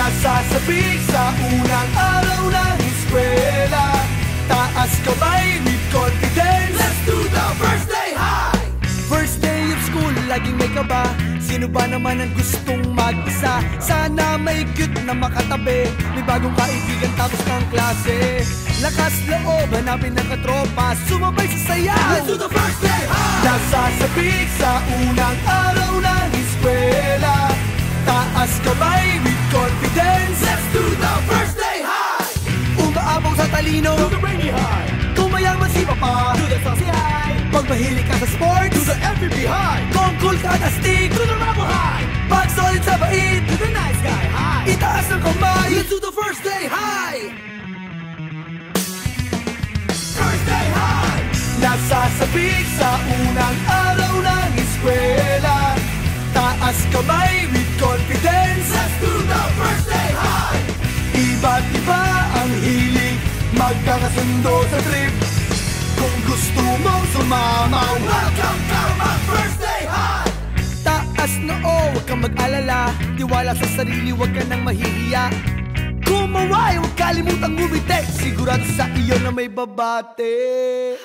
Nasasabik sa unang araw ng eskwela, taas kamay with confidence. Let's do the first day high! First day of school, laging may kaba. Sino ba naman ang gustong mag-isa? Sana may cute na makatabi, may bagong kaibigan tapos ng klase. Lakas loob, hanapin ng katropa, sumabay sa sayaw. Let's do the first day high! Nasasabik sa unang araw ng eskwela, taas kamay with confidence. Let's do the first day high! Umaapaw sa talino, do the rainy high. Kung mayaman si Papa, do the saucy high. Pag mahilig ka sa sports, do the FPP high. Kung cool ka at astig, do the Ramo high. Pag solid sa bait, do the nice guy high. Itaas ng kamay, let's do the first day high. First day high! Nasasabik sa unang araw ng eskwela, taas kamay with confidence. Let's do the first day high! Iba't iba ang hilig, magkakasundo sa trip. Kung gusto mong sumama, welcome to my first day high! Taas na huwag kang mag-alala, tiwala sa sarili, huwag ka nang mahihiya. Kumaway, huwag kalimutang ngumiti, sigurado sa iyo na may babate.